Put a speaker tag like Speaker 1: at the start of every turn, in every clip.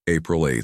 Speaker 1: April 8,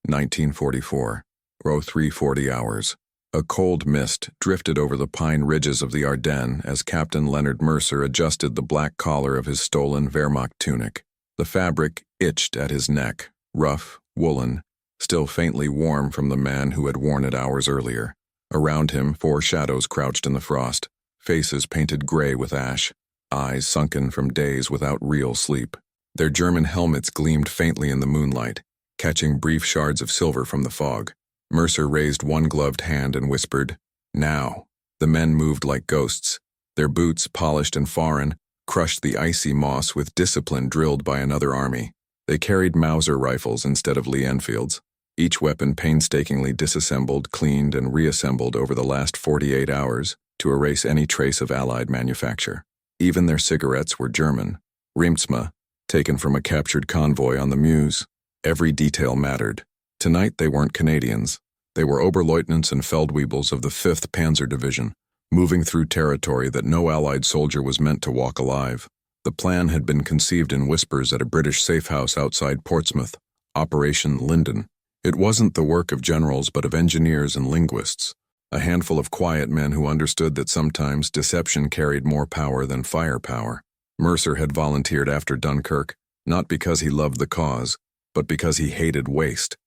Speaker 1: 1944. 0340 hours. A cold mist drifted over the pine ridges of the Ardennes as Captain Leonard Mercer adjusted the black collar of his stolen Wehrmacht tunic. The fabric itched at his neck, rough, woolen, still faintly warm from the man who had worn it hours earlier. Around him, 4 shadows crouched in the frost, faces painted gray with ash, eyes sunken from days without real sleep. Their German helmets gleamed faintly in the moonlight, catching brief shards of silver from the fog. Mercer raised one gloved hand and whispered, "Now." The men moved like ghosts. Their boots, polished and foreign, crushed the icy moss with discipline drilled by another army. They carried Mauser rifles instead of Lee Enfields, each weapon painstakingly disassembled, cleaned, and reassembled over the last 48 hours to erase any trace of Allied manufacture. Even their cigarettes were German, Riemtsma, taken from a captured convoy on the Meuse. Every detail mattered. Tonight they weren't Canadians. They were Oberleutnants and Feldwebels of the 5th Panzer Division, moving through territory that no Allied soldier was meant to walk alive. The plan had been conceived in whispers at a British safe house outside Portsmouth, Operation Linden. It wasn't the work of generals but of engineers and linguists, a handful of quiet men who understood that sometimes deception carried more power than firepower. Mercer had volunteered after Dunkirk, not because he loved the cause, but because he hated waste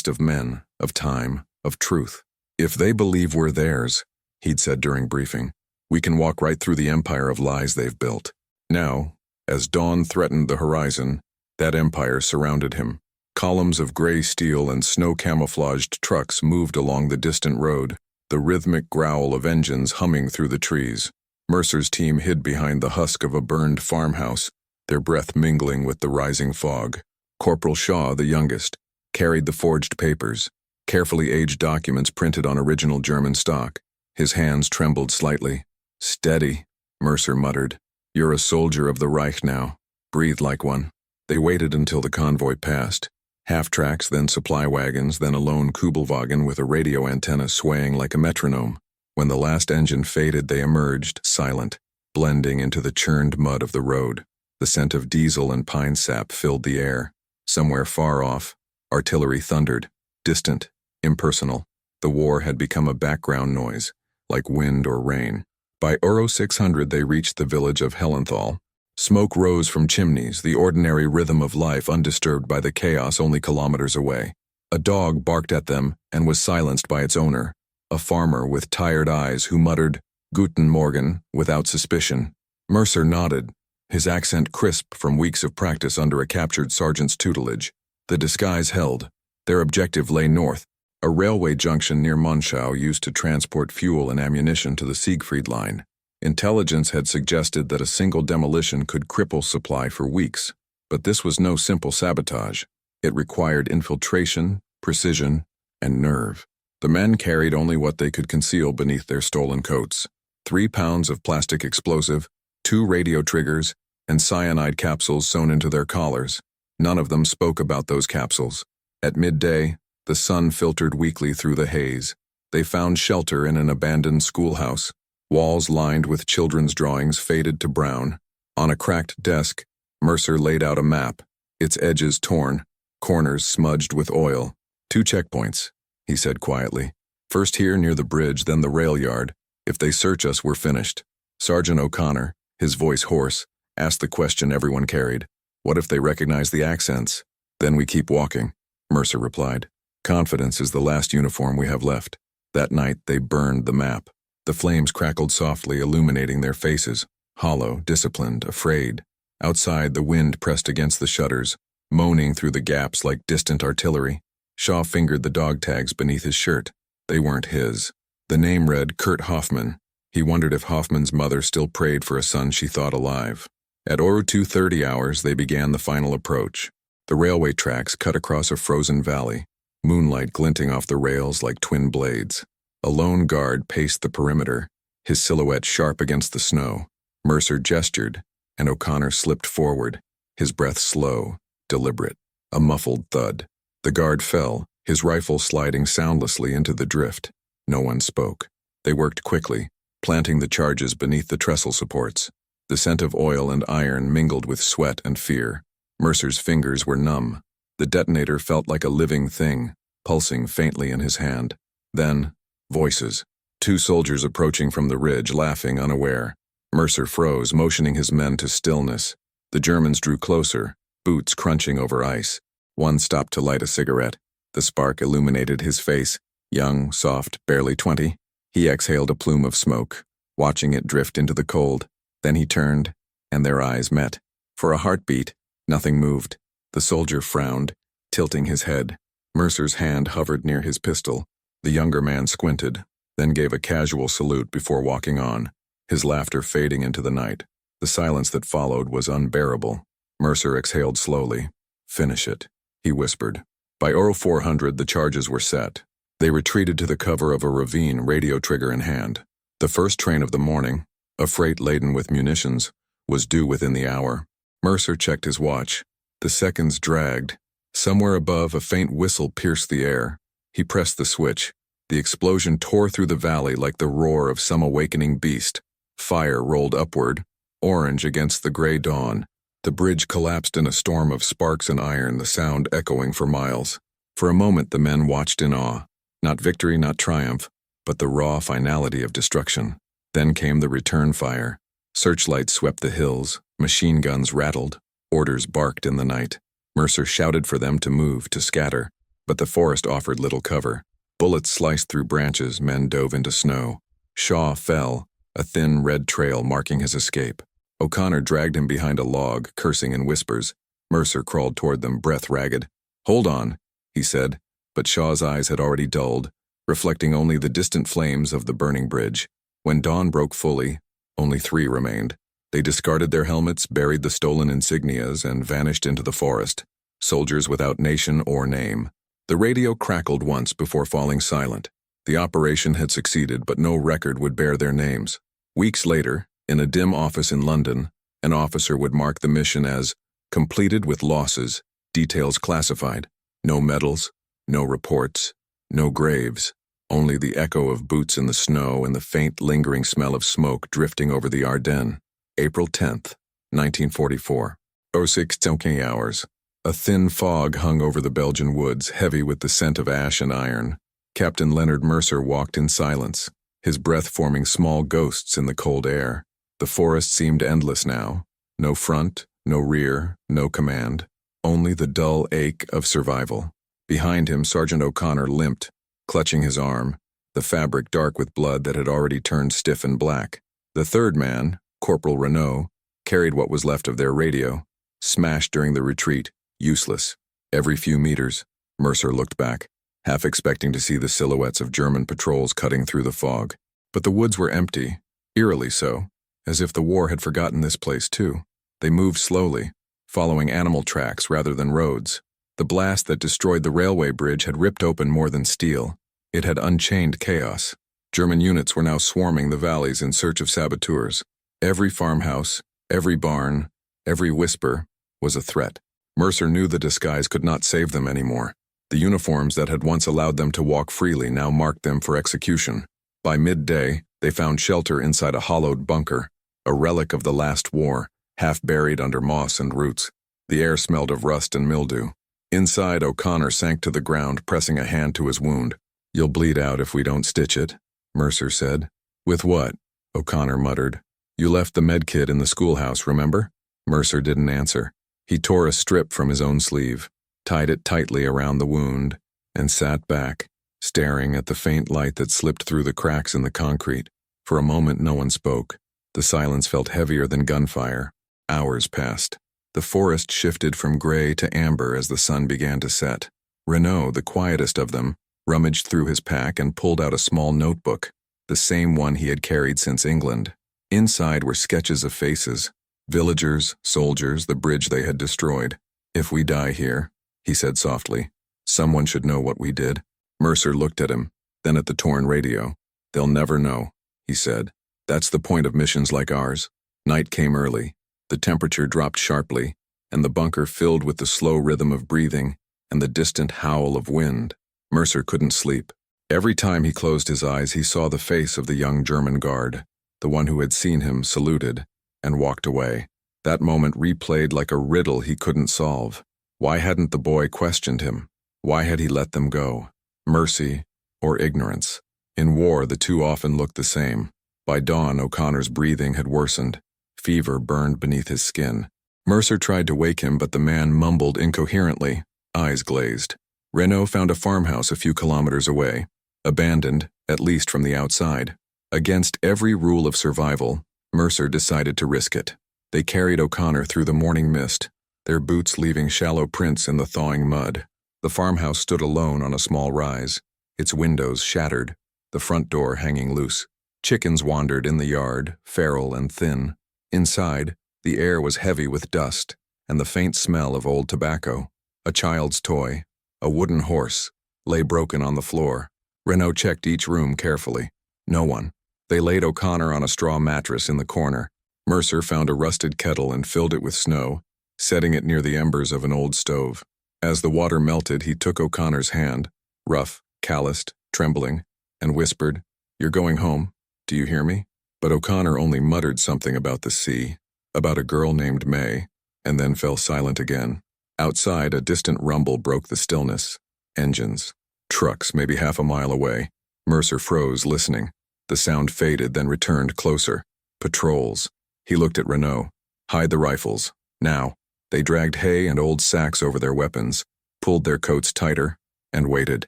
Speaker 1: of men, of time, of truth. "If they believe we're theirs," he'd said during briefing, "we can walk right through the empire of lies they've built." Now, as dawn threatened the horizon, that empire surrounded him. Columns of gray steel and snow-camouflaged trucks moved along the distant road, the rhythmic growl of engines humming through the trees. Mercer's team hid behind the husk of a burned farmhouse, their breath mingling with the rising fog. Corporal Shaw, the youngest, carried the forged papers, carefully aged documents printed on original German stock. His hands trembled slightly. "Steady," Mercer muttered. "You're a soldier of the Reich now. Breathe like one." They waited until the convoy passed. Half-tracks, then supply wagons, then a lone Kubelwagen with a radio antenna swaying like a metronome. When the last engine faded, they emerged, silent, blending into the churned mud of the road. The scent of diesel and pine sap filled the air. Somewhere far off, artillery thundered, distant, impersonal. The war had become a background noise, like wind or rain. By Euro 600 they reached the village of Hellenthal. Smoke rose from chimneys, the ordinary rhythm of life undisturbed by the chaos only kilometers away. A dog barked at them and was silenced by its owner, a farmer with tired eyes who muttered, "Guten Morgen," without suspicion. Mercer nodded, his accent crisp from weeks of practice under a captured sergeant's tutelage. The disguise held. Their objective lay north, a railway junction near Monschau used to transport fuel and ammunition to the Siegfried Line. Intelligence had suggested that a single demolition could cripple supply for weeks, but this was no simple sabotage. It required infiltration, precision, and nerve. The men carried only what they could conceal beneath their stolen coats: 3 pounds of plastic explosive, 2 radio triggers, and cyanide capsules sewn into their collars. None of them spoke about those capsules. At midday, the sun filtered weakly through the haze. They found shelter in an abandoned schoolhouse. Walls lined with children's drawings faded to brown. On a cracked desk, Mercer laid out a map, its edges torn, corners smudged with oil. 2 checkpoints, he said quietly. "First here near the bridge, then the rail yard. If they search us, we're finished." Sergeant O'Connor, his voice hoarse, asked the question everyone carried. "What if they recognize the accents?" "Then we keep walking," Mercer replied. "Confidence is the last uniform we have left." That night they burned the map. The flames crackled softly, illuminating their faces, hollow, disciplined, afraid. Outside, the wind pressed against the shutters, moaning through the gaps like distant artillery. Shaw fingered the dog tags beneath his shirt. They weren't his. The name read Kurt Hoffman. He wondered if Hoffman's mother still prayed for a son she thought alive. At Oru 2:30 hours, they began the final approach. The railway tracks cut across a frozen valley, moonlight glinting off the rails like twin blades. A lone guard paced the perimeter, his silhouette sharp against the snow. Mercer gestured, and O'Connor slipped forward, his breath slow, deliberate. A muffled thud. The guard fell, his rifle sliding soundlessly into the drift. No one spoke. They worked quickly, planting the charges beneath the trestle supports. The scent of oil and iron mingled with sweat and fear. Mercer's fingers were numb. The detonator felt like a living thing, pulsing faintly in his hand. Then, voices. 2 soldiers approaching from the ridge, laughing, unaware. Mercer froze, motioning his men to stillness. The Germans drew closer, boots crunching over ice. One stopped to light a cigarette. The spark illuminated his face. Young, soft, barely 20. He exhaled a plume of smoke, watching it drift into the cold. Then he turned, and their eyes met. For a heartbeat, nothing moved. The soldier frowned, tilting his head. Mercer's hand hovered near his pistol. The younger man squinted, then gave a casual salute before walking on, his laughter fading into the night. The silence that followed was unbearable. Mercer exhaled slowly. "Finish it," he whispered. By 0400, the charges were set. They retreated to the cover of a ravine, radio trigger in hand. The first train of the morning, a freight laden with munitions, was due within the hour. Mercer checked his watch. The seconds dragged. Somewhere above, a faint whistle pierced the air. He pressed the switch. The explosion tore through the valley like the roar of some awakening beast. Fire rolled upward, orange against the gray dawn. The bridge collapsed in a storm of sparks and iron, the sound echoing for miles. For a moment, the men watched in awe. Not victory, not triumph, but the raw finality of destruction. Then came the return fire. Searchlights swept the hills, machine guns rattled, orders barked in the night. Mercer shouted for them to move, to scatter, but the forest offered little cover. Bullets sliced through branches, men dove into snow. Shaw fell, a thin red trail marking his escape. O'Connor dragged him behind a log, cursing in whispers. Mercer crawled toward them, breath ragged. "Hold on," he said, but Shaw's eyes had already dulled, reflecting only the distant flames of the burning bridge. When dawn broke fully, only 3 remained. They discarded their helmets, buried the stolen insignias, and vanished into the forest, soldiers without nation or name. The radio crackled once before falling silent. The operation had succeeded, but no record would bear their names. Weeks later, in a dim office in London, an officer would mark the mission as completed with losses, details classified. No medals, no reports, no graves, only the echo of boots in the snow and the faint lingering smell of smoke drifting over the Ardennes. April 10th, 1944. 06:20 hours. A thin fog hung over the Belgian woods, heavy with the scent of ash and iron. Captain Leonard Mercer walked in silence, his breath forming small ghosts in the cold air. The forest seemed endless now. No front, no rear, no command. Only the dull ache of survival. Behind him, Sergeant O'Connor limped, clutching his arm, the fabric dark with blood that had already turned stiff and black. The third man, Corporal Renault, carried what was left of their radio, smashed during the retreat, useless. Every few meters, Mercer looked back, half expecting to see the silhouettes of German patrols cutting through the fog. But the woods were empty, eerily so, as if the war had forgotten this place too. They moved slowly, following animal tracks rather than roads. The blast that destroyed the railway bridge had ripped open more than steel. It had unchained chaos. German units were now swarming the valleys in search of saboteurs. Every farmhouse, every barn, every whisper was a threat. Mercer knew the disguise could not save them anymore. The uniforms that had once allowed them to walk freely now marked them for execution. By midday, they found shelter inside a hollowed bunker, a relic of the last war, half buried under moss and roots. The air smelled of rust and mildew. Inside, O'Connor sank to the ground, pressing a hand to his wound. "You'll bleed out if we don't stitch it," Mercer said. "With what?" O'Connor muttered. "You left the med kit in the schoolhouse, remember?" Mercer didn't answer. He tore a strip from his own sleeve, tied it tightly around the wound, and sat back, staring at the faint light that slipped through the cracks in the concrete. For a moment, no one spoke. The silence felt heavier than gunfire. Hours passed. The forest shifted from gray to amber as the sun began to set. Renault, the quietest of them, rummaged through his pack and pulled out a small notebook, the same one he had carried since England. Inside were sketches of faces, villagers, soldiers, the bridge they had destroyed. "If we die here," he said softly, "someone should know what we did." Mercer looked at him, then at the torn radio. "They'll never know," he said. "That's the point of missions like ours." Night came early. The temperature dropped sharply, and the bunker filled with the slow rhythm of breathing and the distant howl of wind. Mercer couldn't sleep. Every time he closed his eyes, he saw the face of the young German guard, the one who had seen him, saluted, and walked away. That moment replayed like a riddle he couldn't solve. Why hadn't the boy questioned him? Why had he let them go? Mercy or ignorance? In war, the two often looked the same. By dawn, O'Connor's breathing had worsened. Fever burned beneath his skin. Mercer tried to wake him, but the man mumbled incoherently, eyes glazed. Renault found a farmhouse a few kilometers away, abandoned, at least from the outside. Against every rule of survival, Mercer decided to risk it. They carried O'Connor through the morning mist, their boots leaving shallow prints in the thawing mud. The farmhouse stood alone on a small rise, its windows shattered, the front door hanging loose. Chickens wandered in the yard, feral and thin. Inside, the air was heavy with dust and the faint smell of old tobacco. A child's toy, a wooden horse, lay broken on the floor. Renault checked each room carefully. No one. They laid O'Connor on a straw mattress in the corner. Mercer found a rusted kettle and filled it with snow, setting it near the embers of an old stove. As the water melted, he took O'Connor's hand, rough, calloused, trembling, and whispered, "You're going home. Do you hear me?" But O'Connor only muttered something about the sea, about a girl named May, and then fell silent again. Outside, a distant rumble broke the stillness. Engines. Trucks, maybe half a mile away. Mercer froze, listening. The sound faded, then returned closer. Patrols. He looked at Renault. "Hide the rifles. Now." They dragged hay and old sacks over their weapons, pulled their coats tighter, and waited.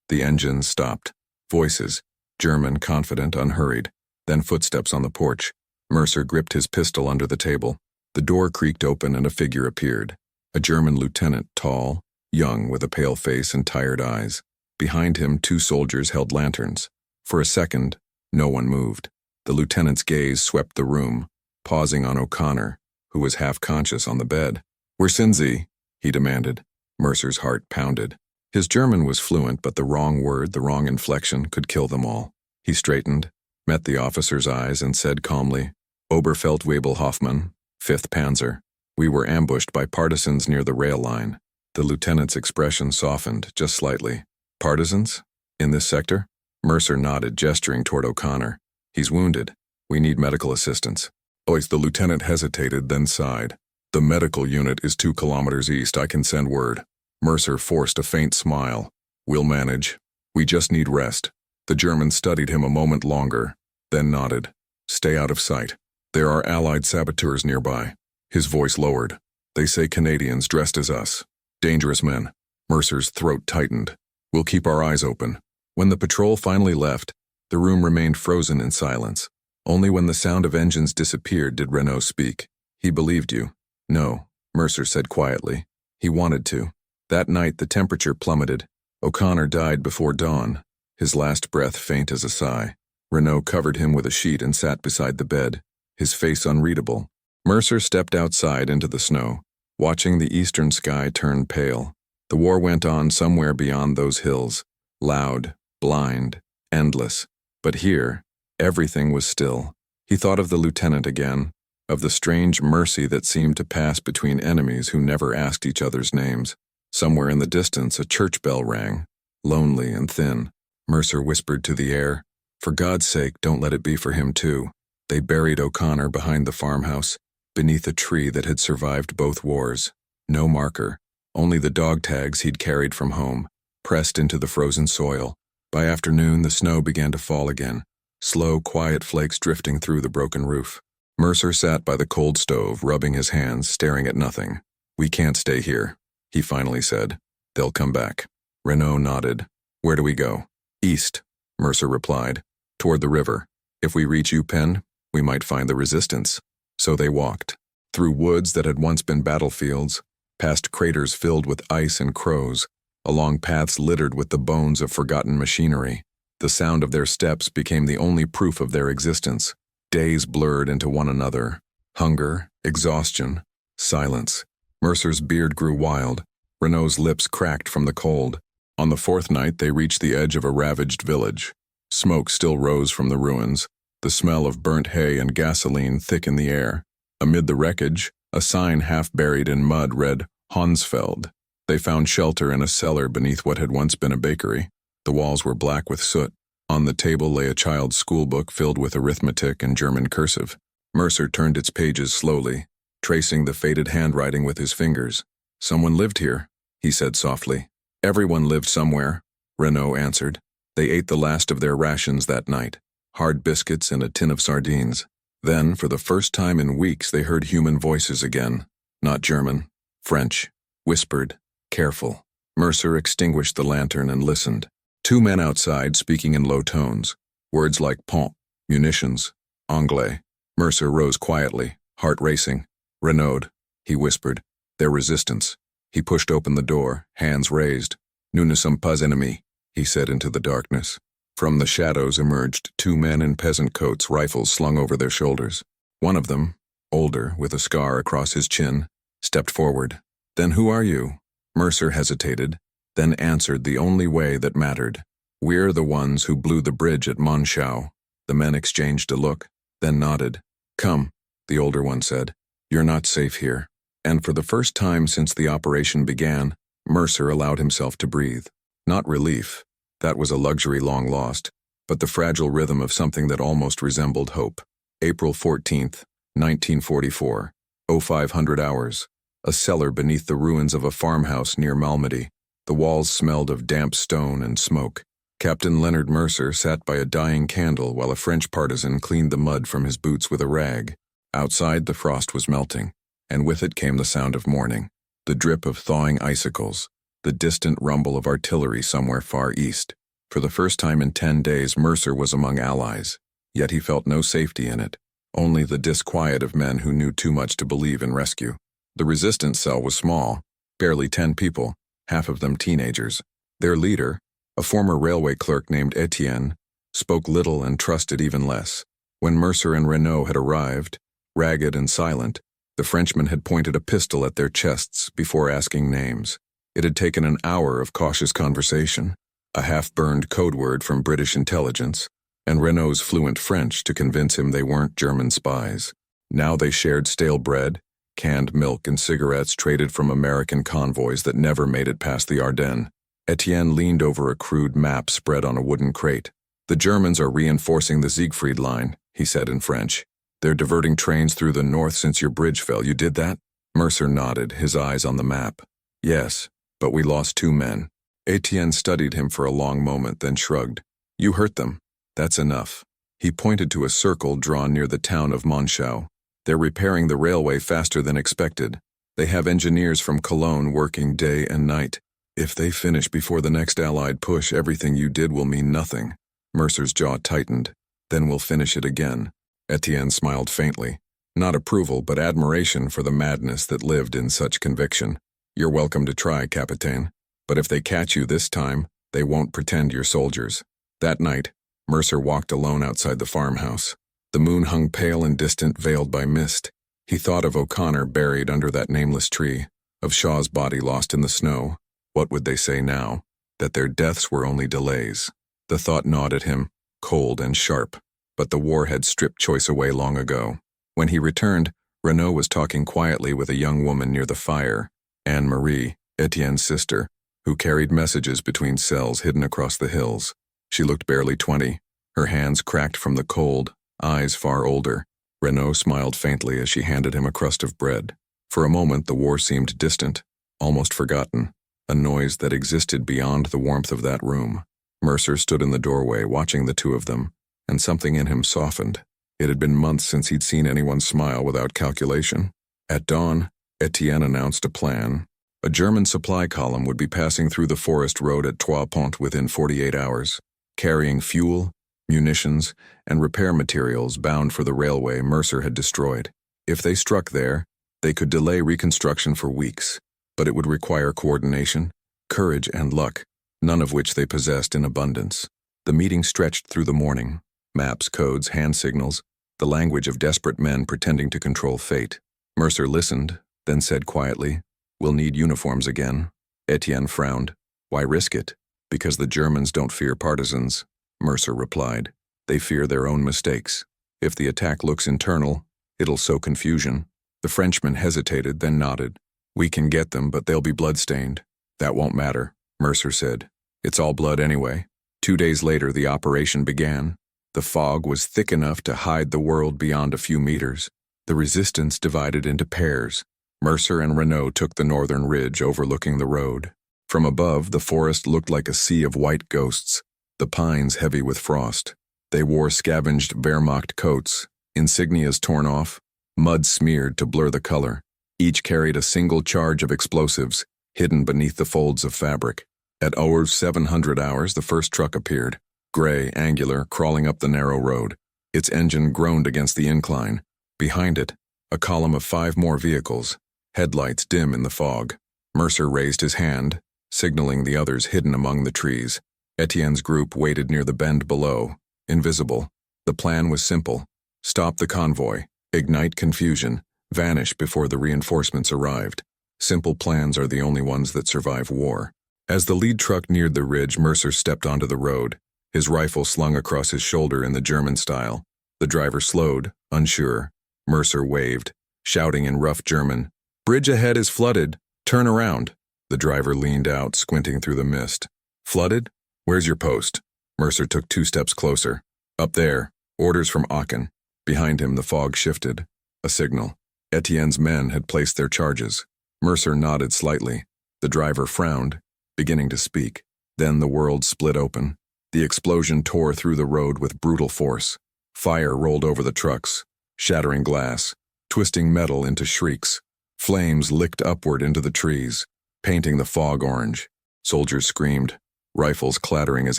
Speaker 1: The engines stopped. Voices. German, confident, unhurried. Then footsteps on the porch. Mercer gripped his pistol under the table. The door creaked open and a figure appeared. A German lieutenant, tall, young, with a pale face and tired eyes. Behind him, two soldiers held lanterns. For a second, no one moved. The lieutenant's gaze swept the room, pausing on O'Connor, who was half-conscious on the bed. "Where sind Sie?" he demanded. Mercer's heart pounded. His German was fluent, but the wrong word, the wrong inflection, could kill them all. He straightened, met the officer's eyes, and said calmly, "Oberfeldwebel-Hoffmann, 5th Panzer. We were ambushed by partisans near the rail line." The lieutenant's expression softened, just slightly. "Partisans? In this sector?" Mercer nodded, gesturing toward O'Connor. "He's wounded. We need medical assistance." The lieutenant hesitated, then sighed. "The medical unit is 2 kilometers east. I can send word." Mercer forced a faint smile. "We'll manage. We just need rest." The German studied him a moment longer, then nodded. "Stay out of sight. There are Allied saboteurs nearby." His voice lowered. "They say Canadians dressed as us. Dangerous men." Mercer's throat tightened. "We'll keep our eyes open." When the patrol finally left, the room remained frozen in silence. Only when the sound of engines disappeared did Renault speak. "He believed you." "No," Mercer said quietly. "He wanted to." That night the temperature plummeted. O'Connor died before dawn, his last breath faint as a sigh. Renault covered him with a sheet and sat beside the bed, his face unreadable. Mercer stepped outside into the snow, watching the eastern sky turn pale. The war went on somewhere beyond those hills, loud, blind, endless. But here, everything was still. He thought of the lieutenant again, of the strange mercy that seemed to pass between enemies who never asked each other's names. Somewhere in the distance, a church bell rang, lonely and thin. Mercer whispered to the air, "For God's sake, don't let it be for him too." They buried O'Connor behind the farmhouse, beneath a tree that had survived both wars. No marker, only the dog tags he'd carried from home, pressed into the frozen soil. By afternoon, the snow began to fall again, slow, quiet flakes drifting through the broken roof. Mercer sat by the cold stove, rubbing his hands, staring at nothing. "We can't stay here," he finally said. "They'll come back." Renault nodded. "Where do we go?" "East," Mercer replied. "Toward the river. If we reach Upen, we might find the resistance." So they walked, through woods that had once been battlefields, past craters filled with ice and crows, along paths littered with the bones of forgotten machinery. The sound of their steps became the only proof of their existence. Days blurred into one another. Hunger, exhaustion, silence. Mercer's beard grew wild. Renault's lips cracked from the cold. On the 4th night, they reached the edge of a ravaged village. Smoke still rose from the ruins, the smell of burnt hay and gasoline thick in the air. Amid the wreckage, a sign half buried in mud read, "Hansfeld." They found shelter in a cellar beneath what had once been a bakery. The walls were black with soot. On the table lay a child's schoolbook filled with arithmetic and German cursive. Mercer turned its pages slowly, tracing the faded handwriting with his fingers. "Someone lived here," he said softly. Everyone lived somewhere, Renaud answered. They ate the last of their rations that night, hard biscuits and a tin of sardines. Then, for the first time in weeks, they heard human voices again. Not German, French, whispered, careful. Mercer extinguished the lantern and listened. Two men outside speaking in low tones, words like pont, munitions, anglais. Mercer rose quietly, heart racing. Renaud, he whispered, their resistance. He pushed open the door, hands raised. Nous ne sommes pas ennemis, he said into the darkness. From the shadows emerged two men in peasant coats, rifles slung over their shoulders. One of them, older, with a scar across his chin, stepped forward. Then who are you? Mercer hesitated, then answered the only way that mattered. We're the ones who blew the bridge at Monschau. The men exchanged a look, then nodded. Come, the older one said. You're not safe here. And for the first time since the operation began, Mercer allowed himself to breathe. Not relief, that was a luxury long lost, but the fragile rhythm of something that almost resembled hope. April 14th, 1944, 0500 hours. A cellar beneath the ruins of a farmhouse near Malmedy. The walls smelled of damp stone and smoke. Captain Leonard Mercer sat by a dying candle while a French partisan cleaned the mud from his boots with a rag. Outside, the frost was melting, and with it came the sound of morning, the drip of thawing icicles, the distant rumble of artillery somewhere far east. For the first time in 10 days, Mercer was among allies, yet he felt no safety in it, only the disquiet of men who knew too much to believe in rescue. The resistance cell was small, barely 10 people, half of them teenagers. Their leader, a former railway clerk named Etienne, spoke little and trusted even less. When Mercer and Renaud had arrived, ragged and silent, the Frenchman had pointed a pistol at their chests before asking names. It had taken an hour of cautious conversation, a half-burned code word from British intelligence, and Renaud's fluent French to convince him they weren't German spies. Now they shared stale bread, canned milk and cigarettes traded from American convoys that never made it past the Ardennes. Etienne leaned over a crude map spread on a wooden crate. The Germans are reinforcing the Siegfried line, he said in French. They're diverting trains through the north since your bridge fell. You did that? Mercer nodded, his eyes on the map. Yes, but we lost 2 men. Etienne studied him for a long moment, then shrugged. You hurt them. That's enough. He pointed to a circle drawn near the town of Monschau. They're repairing the railway faster than expected. They have engineers from Cologne working day and night. If they finish before the next Allied push, everything you did will mean nothing. Mercer's jaw tightened. Then we'll finish it again. Etienne smiled faintly. Not approval, but admiration for the madness that lived in such conviction. You're welcome to try, Capitaine. But if they catch you this time, they won't pretend you're soldiers. That night, Mercer walked alone outside the farmhouse. The moon hung pale and distant, veiled by mist. He thought of O'Connor buried under that nameless tree, of Shaw's body lost in the snow. What would they say now? That their deaths were only delays. The thought gnawed at him, cold and sharp, but the war had stripped choice away long ago. When he returned, Renaud was talking quietly with a young woman near the fire, Anne-Marie, Etienne's sister, who carried messages between cells hidden across the hills. She looked barely 20, her hands cracked from the cold, eyes far older. Renaud smiled faintly as she handed him a crust of bread. For a moment the war seemed distant, almost forgotten, a noise that existed beyond the warmth of that room. Mercer stood in the doorway watching the two of them, and something in him softened. It had been months since he'd seen anyone smile without calculation. At dawn, Etienne announced a plan. A German supply column would be passing through the forest road at Trois Ponts within 48 hours, carrying fuel, munitions, and repair materials bound for the railway Mercer had destroyed. If they struck there, they could delay reconstruction for weeks, but it would require coordination, courage, and luck, none of which they possessed in abundance. The meeting stretched through the morning. Maps, codes, hand signals, the language of desperate men pretending to control fate. Mercer listened, then said quietly, "We'll need uniforms again." Etienne frowned. "Why risk it?" "Because the Germans don't fear partisans," Mercer replied. "They fear their own mistakes. If the attack looks internal, it'll sow confusion." The Frenchman hesitated, then nodded. "We can get them, but they'll be blood-stained." "That won't matter," Mercer said. "It's all blood anyway." 2 days later, the operation began. The fog was thick enough to hide the world beyond a few meters. The resistance divided into pairs. Mercer and Renault took the northern ridge overlooking the road. From above, the forest looked like a sea of white ghosts, the pines heavy with frost. They wore scavenged, Wehrmacht coats, insignias torn off, mud smeared to blur the color. Each carried a single charge of explosives, hidden beneath the folds of fabric. At 0700 hours, the first truck appeared, gray, angular, crawling up the narrow road. Its engine groaned against the incline. Behind it, a column of 5 more vehicles, headlights dim in the fog. Mercer raised his hand, signaling the others hidden among the trees. Etienne's group waited near the bend below, invisible. The plan was simple: stop the convoy, ignite confusion, vanish before the reinforcements arrived. Simple plans are the only ones that survive war. As the lead truck neared the ridge, Mercer stepped onto the road, his rifle slung across his shoulder in the German style. The driver slowed, unsure. Mercer waved, shouting in rough German, "Bridge ahead is flooded. Turn around." The driver leaned out, squinting through the mist. "Flooded? Where's your post?" Mercer took 2 steps closer. "Up there. Orders from Aachen." Behind him, the fog shifted. A signal. Etienne's men had placed their charges. Mercer nodded slightly. The driver frowned, beginning to speak. Then the world split open. The explosion tore through the road with brutal force. Fire rolled over the trucks, shattering glass, twisting metal into shrieks. Flames licked upward into the trees, painting the fog orange. Soldiers screamed, rifles clattering as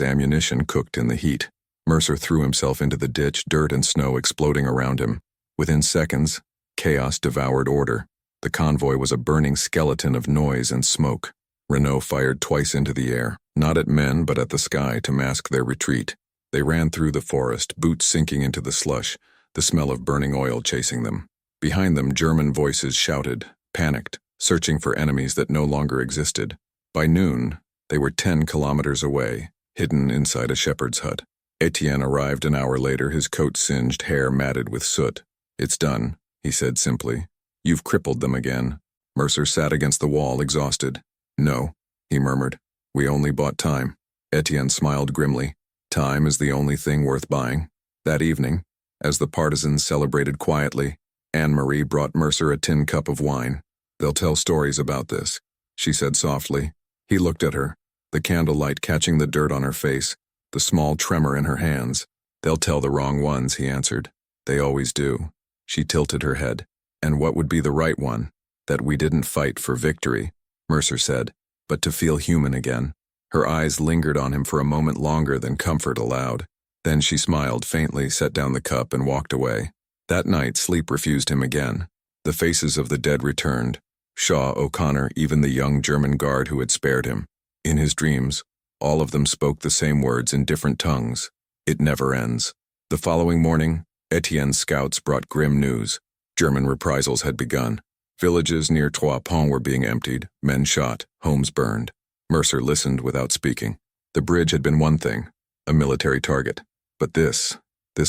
Speaker 1: ammunition cooked in the heat. Mercer threw himself into the ditch, dirt and snow exploding around him. Within seconds, chaos devoured order. The convoy was a burning skeleton of noise and smoke. Renault fired twice into the air, not at men but at the sky to mask their retreat. They ran through the forest, boots sinking into the slush, the smell of burning oil chasing them. Behind them, German voices shouted, panicked, searching for enemies that no longer existed. By noon, they were 10 kilometers away, hidden inside a shepherd's hut. Etienne arrived an hour later, his coat singed, hair matted with soot. "It's done," he said simply. "You've crippled them again." Mercer sat against the wall, exhausted. "No," he murmured. "We only bought time." Etienne smiled grimly. "Time is the only thing worth buying." That evening, as the partisans celebrated quietly, Anne-Marie brought Mercer a tin cup of wine. "They'll tell stories about this," she said softly. He looked at her, the candlelight catching the dirt on her face, the small tremor in her hands. "They'll tell the wrong ones," he answered. "They always do." She tilted her head. "And what would be the right one?" "That we didn't fight for victory," Mercer said, "but to feel human again." Her eyes lingered on him for a moment longer than comfort allowed. Then she smiled faintly, set down the cup, and walked away. That night, sleep refused him again. The faces of the dead returned. Shaw, O'Connor, even the young German guard who had spared him. In his dreams, all of them spoke the same words in different tongues. "It never ends." The following morning, Etienne's scouts brought grim news. German reprisals had begun. Villages near Trois Ponts were being emptied, men shot, homes burned. Mercer listened without speaking. The bridge had been one thing, a military target. But this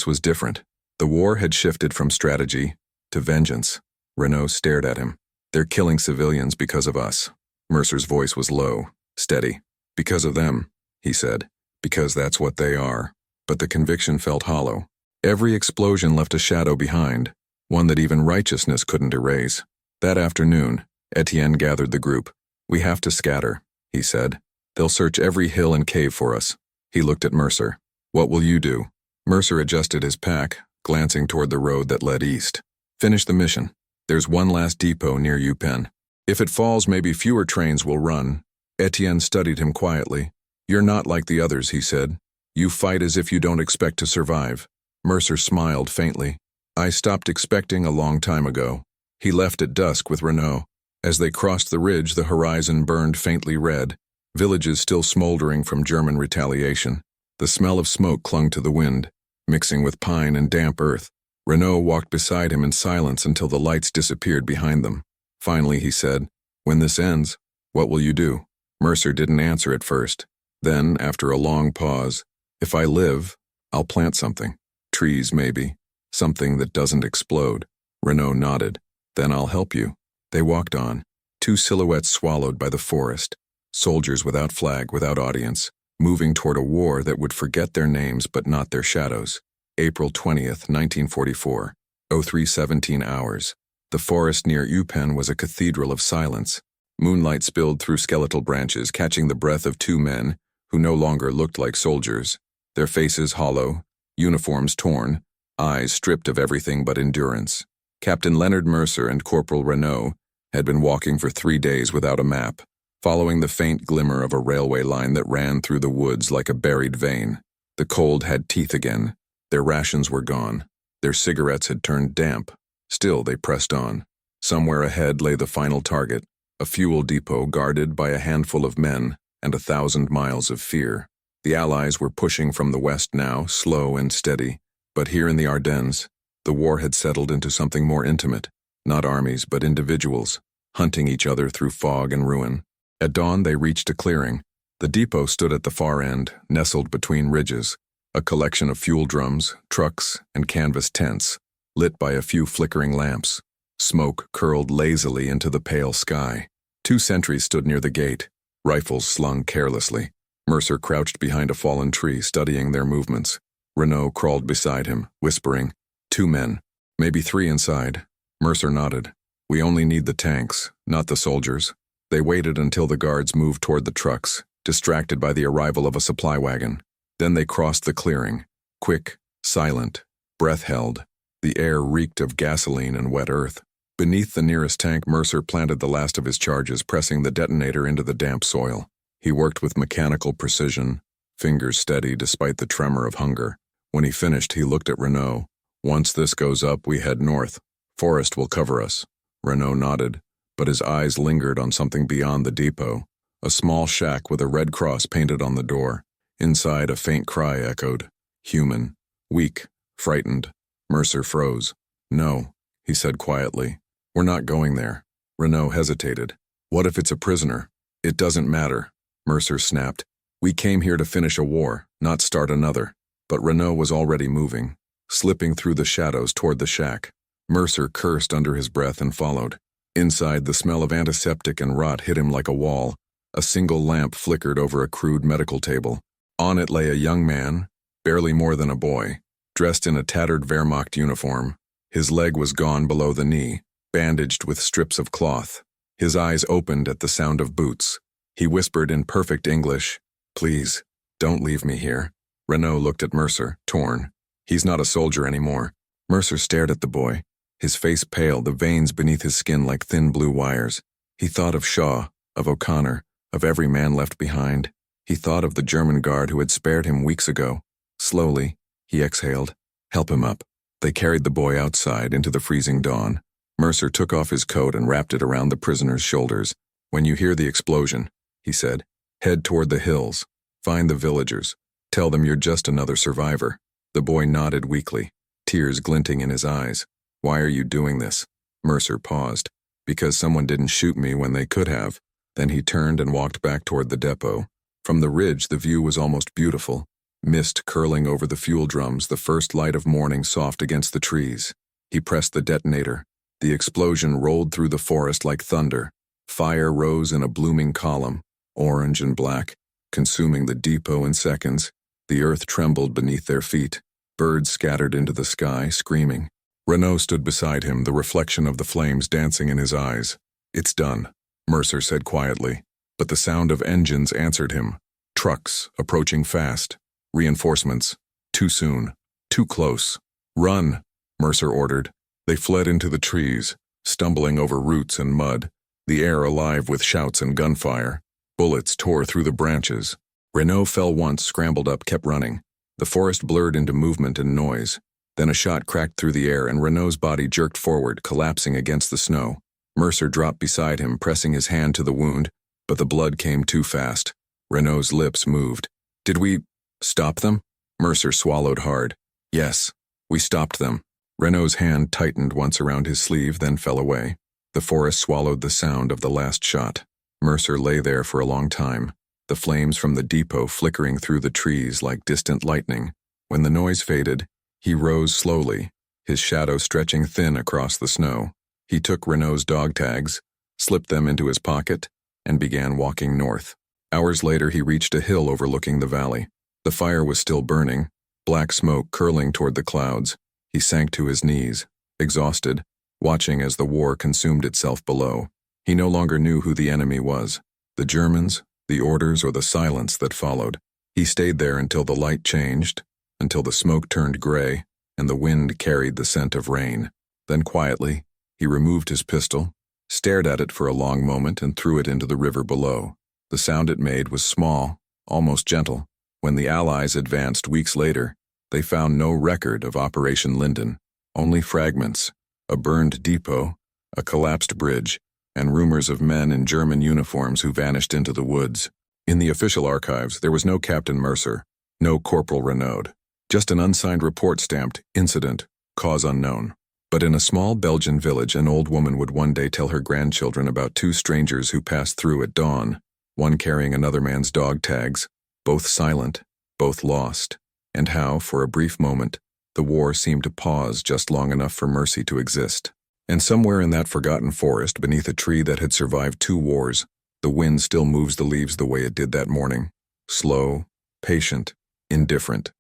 Speaker 1: was different. The war had shifted from strategy to vengeance. Renault stared at him. "They're killing civilians because of us." Mercer's voice was low, steady. "Because of them," he said. "Because that's what they are." But the conviction felt hollow. Every explosion left a shadow behind, one that even righteousness couldn't erase. That afternoon, Etienne gathered the group. "We have to scatter," he said. "They'll search every hill and cave for us." He looked at Mercer. "What will you do?" Mercer adjusted his pack, glancing toward the road that led east. "Finish the mission. There's one last depot near Eupen. If it falls, maybe fewer trains will run." Etienne studied him quietly. "You're not like the others," he said. "You fight as if you don't expect to survive." Mercer smiled faintly. "I stopped expecting a long time ago." He left at dusk with Renault. As they crossed the ridge, the horizon burned faintly red, villages still smoldering from German retaliation. The smell of smoke clung to the wind, mixing with pine and damp earth. Renault walked beside him in silence until the lights disappeared behind them. Finally, he said, "When this ends, what will you do?" Mercer didn't answer at first. Then, after a long pause, "If I live, I'll plant something. Trees, maybe. Something that doesn't explode." Renault nodded. "Then I'll help you." They walked on, 2 silhouettes swallowed by the forest, soldiers without flag, without audience, moving toward a war that would forget their names but not their shadows. April 20th, 1944, 03:17 hours. The forest near Upen was a cathedral of silence. Moonlight spilled through skeletal branches, catching the breath of two men who no longer looked like soldiers, their faces hollow, uniforms torn, eyes stripped of everything but endurance. Captain Leonard Mercer and Corporal Renaud had been walking for 3 days without a map, following the faint glimmer of a railway line that ran through the woods like a buried vein. The cold had teeth again. Their rations were gone. Their cigarettes had turned damp. Still, they pressed on. Somewhere ahead lay the final target, a fuel depot guarded by a handful of men and 1,000 miles of fear. The Allies were pushing from the west now, slow and steady. But here in the Ardennes, the war had settled into something more intimate. Not armies, but individuals, hunting each other through fog and ruin. At dawn, they reached a clearing. The depot stood at the far end, nestled between ridges, a collection of fuel drums, trucks, and canvas tents, lit by a few flickering lamps. Smoke curled lazily into the pale sky. 2 sentries stood near the gate, rifles slung carelessly. Mercer crouched behind a fallen tree, studying their movements. Renaud crawled beside him, whispering, 2 men, maybe 3 inside. Mercer nodded. We only need the tanks, not the soldiers. They waited until the guards moved toward the trucks, distracted by the arrival of a supply wagon. Then they crossed the clearing, quick, silent, breath held. The air reeked of gasoline and wet earth. Beneath the nearest tank, Mercer planted the last of his charges, pressing the detonator into the damp soil. He worked with mechanical precision, fingers steady despite the tremor of hunger. When he finished, he looked at Renaud. Once this goes up, we head north. Forest will cover us. Renaud nodded, but his eyes lingered on something beyond the depot. A small shack with a red cross painted on the door. Inside, a faint cry echoed. Human. Weak. Frightened. Mercer froze. No, he said quietly. We're not going there. Renaud hesitated. What if it's a prisoner? It doesn't matter. Mercer snapped. We came here to finish a war, not start another. But Renaud was already moving, slipping through the shadows toward the shack. Mercer cursed under his breath and followed. Inside, the smell of antiseptic and rot hit him like a wall. A single lamp flickered over a crude medical table. On it lay a young man, barely more than a boy, dressed in a tattered Wehrmacht uniform. His leg was gone below the knee, bandaged with strips of cloth. His eyes opened at the sound of boots. He whispered in perfect English, Please, don't leave me here. Renaud looked at Mercer, torn. He's not a soldier anymore. Mercer stared at the boy, his face pale, the veins beneath his skin like thin blue wires. He thought of Shaw, of O'Connor, of every man left behind. He thought of the German guard who had spared him weeks ago. Slowly, he exhaled. Help him up. They carried the boy outside into the freezing dawn. Mercer took off his coat and wrapped it around the prisoner's shoulders. When you hear the explosion, he said, head toward the hills. Find the villagers. Tell them you're just another survivor. The boy nodded weakly, tears glinting in his eyes. Why are you doing this? Mercer paused. Because someone didn't shoot me when they could have. Then he turned and walked back toward the depot. From the ridge, the view was almost beautiful. Mist curling over the fuel drums, the first light of morning soft against the trees. He pressed the detonator. The explosion rolled through the forest like thunder. Fire rose in a blooming column, orange and black, consuming the depot in seconds. The earth trembled beneath their feet. Birds scattered into the sky, screaming. Renaud stood beside him, the reflection of the flames dancing in his eyes. It's done, Mercer said quietly. But the sound of engines answered him. Trucks, approaching fast. Reinforcements. Too soon. Too close. Run, Mercer ordered. They fled into the trees, stumbling over roots and mud, the air alive with shouts and gunfire. Bullets tore through the branches. Renaud fell once, scrambled up, kept running. The forest blurred into movement and noise. Then a shot cracked through the air and Renaud's body jerked forward, collapsing against the snow. Mercer dropped beside him, pressing his hand to the wound, but the blood came too fast. Renaud's lips moved. Did we stop them? Mercer swallowed hard. Yes, we stopped them. Renaud's hand tightened once around his sleeve, then fell away. The forest swallowed the sound of the last shot. Mercer lay there for a long time, the flames from the depot flickering through the trees like distant lightning. When the noise faded, he rose slowly, his shadow stretching thin across the snow. He took Renaud's dog tags, slipped them into his pocket, and began walking north. Hours later, he reached a hill overlooking the valley. The fire was still burning, black smoke curling toward the clouds. He sank to his knees, exhausted, watching as the war consumed itself below. He no longer knew who the enemy was, the Germans, the orders, or the silence that followed. He stayed there until the light changed, until the smoke turned gray, and the wind carried the scent of rain. Then quietly, he removed his pistol, stared at it for a long moment, and threw it into the river below. The sound it made was small, almost gentle. When the Allies advanced weeks later, they found no record of Operation Linden, only fragments, a burned depot, a collapsed bridge, and rumors of men in German uniforms who vanished into the woods. In the official archives, there was no Captain Mercer, no Corporal Renaud, just an unsigned report stamped, "Incident, cause unknown." But in a small Belgian village, an old woman would one day tell her grandchildren about two strangers who passed through at dawn, one carrying another man's dog tags, both silent, both lost, and how, for a brief moment, the war seemed to pause just long enough for mercy to exist. And somewhere in that forgotten forest, beneath a tree that had survived 2 wars, the wind still moves the leaves the way it did that morning, slow, patient, indifferent.